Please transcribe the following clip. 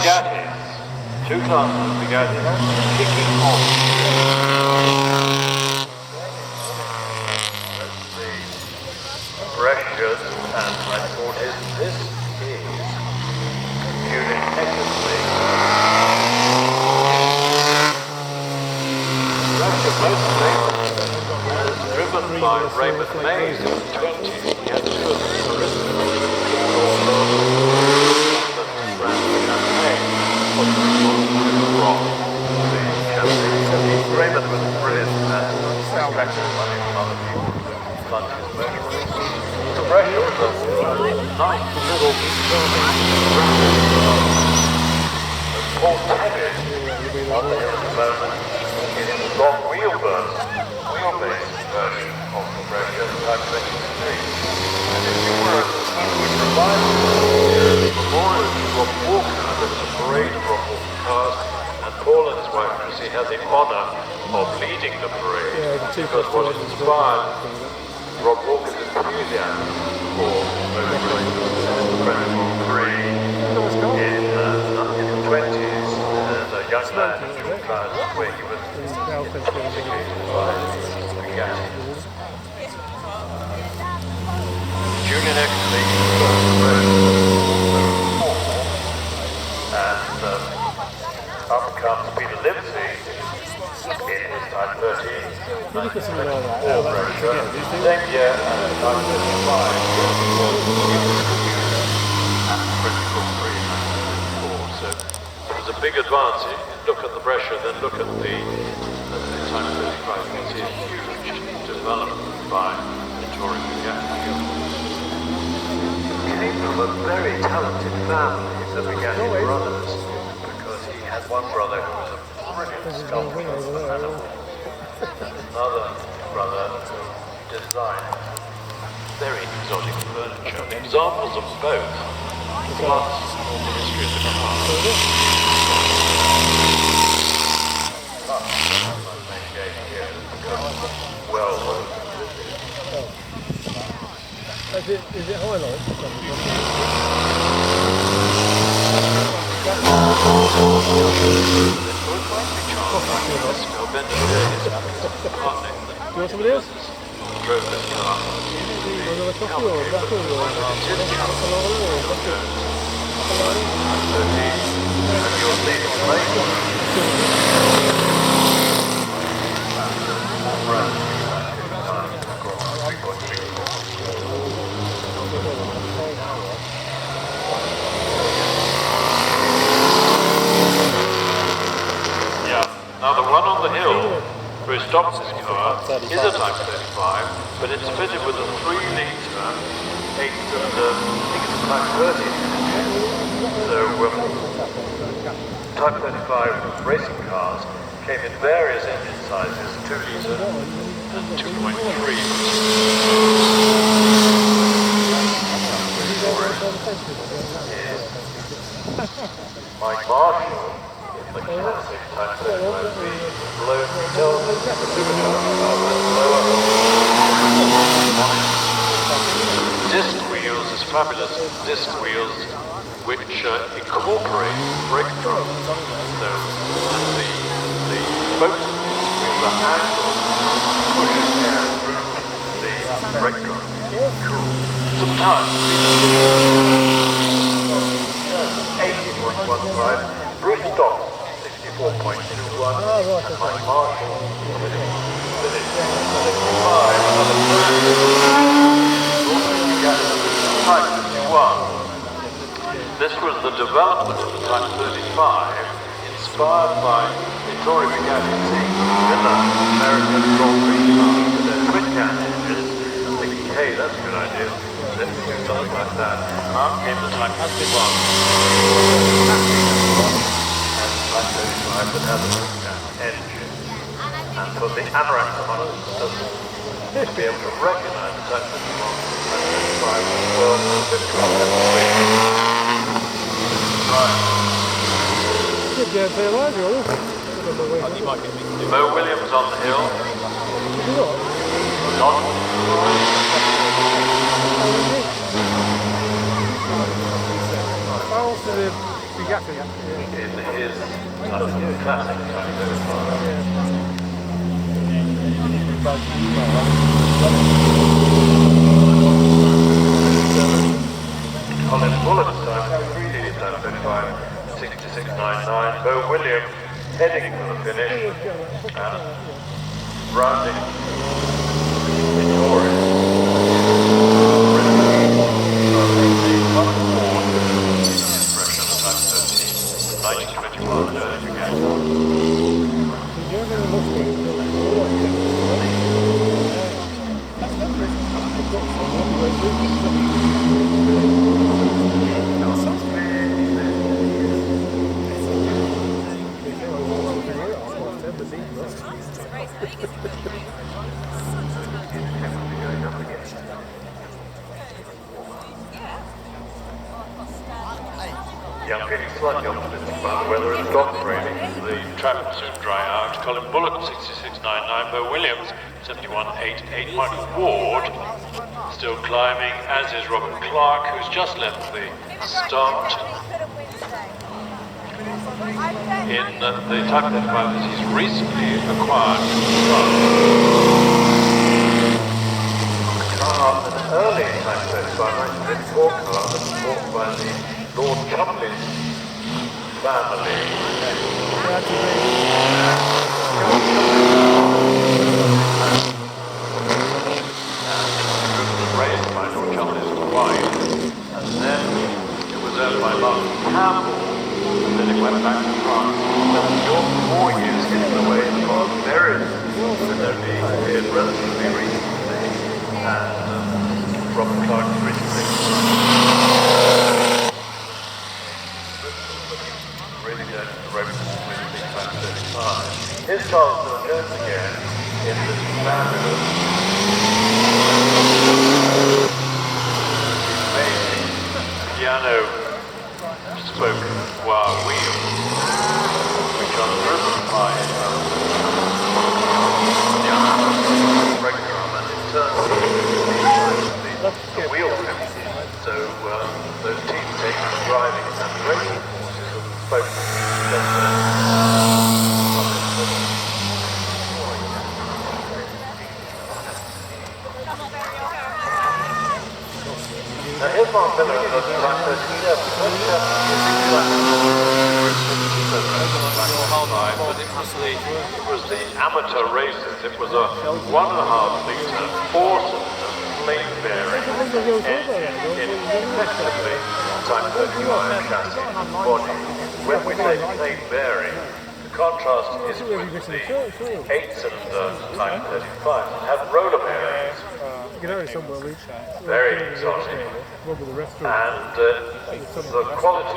Bugattis. Two classes of Bugattis kicking off. The pressures, and my thought is this is Julian Eckersley. Pressure mostly as driven by Raymond Mays in the 20s. He had two of the Raymond was brilliant at distracting money from other people to fund his motoring. The pressure was a nice little Paul Tebbit on the hill at the moment in his long wheelbase version of the pressure, type 23. And if you were would provide the memorial to Rob Walker, there was a parade of Rob Walker cars, and Paul and his wife Chrissy had the honour of leading the parade, because what inspired Rob Walker's enthusiasm for motoring Prescott Hill in the 20s as a young man in dual class, where he was intoxicated by Bugattis. Julian Eckersley and up comes Peter Livesey in his time 13. Same year and time 35. So it was a big advance. If you look at the pressure, then look at the time 35. You can see a huge development by Vittorio Bugattis. Came from a very talented family, the Bugattis brothers, because he had one brother who was a brilliant sculptor of animals, another brother who designed very exotic furniture. Examples of both, plus the history of the car. Well, is it highlight? You want somebody else? Drove this car. Now the one on the hill, where he stops his car, is a Type 35, but it's fitted with a 3-litre 8-cylinder, I think it's a Type 30 engine. So Type 35 racing cars came in various engine sizes, 2-litre and 2.3. Mike Marshall, the classic Type 35 blown till the disc wheels is fabulous. Disc wheels which incorporate brake drum. So the spokes wheels are angled, pushing air through the brake drum. Cool. Sometimes 80.15. Bruce Stocks 64.21, and Mike Marshall finished 65, another Type 51. This was the development of the Type 35, inspired by Vittorio Bugattis seeing Villa American Grand Prix cars with their twin-can engines and thinking, hey, that's a good idea, let's do something like that. And out came the Type 51. Type 35 that has a engine, and for the anorak among us to be able to recognise the Type 51 and 35 well, right. Mo Williams on the hill. John. How often Bugattis. in his classic Type 35. Colin Bullock's time, 3D Type 35, 66.99. Bo Williams heading for the finish, rounding victorious. Yeah, I'm getting slightly optimistic about the weather. It's got raining. The track will soon dry out. Colin Bullock, 66.99. Bo Williams, 71.88. Michael Ward, still climbing, as is Robert Clark, who's just left the start in the Type 35 that he's recently acquired. An early Type 35, 1954 car that was bought by the Lord Cummins family. Raised by Lord Cummins' wife, and then it was owned by Martin Campbell, and then it went back to France. Your 4 years in the way because there is only appeared relatively recently, and Robert Clark recently. Really going to the road with big Type 35. Here's Charles Bill Jones again in this fabulous amazing piano spoken wire wheels, which are driven by the regular arm, and in turn the wheel pin. So those teams take the driving and racing forces of both. Now here's Mark Miller at Type 37. But it was the amateur races. It was a 1.5 litre, 4-cylinder plate bearing in effectively Type 35 chassis body. When we say plate bearing, the contrast is with the 8-cylinder Type 35. It had roller bearings. Very exotic, and the quality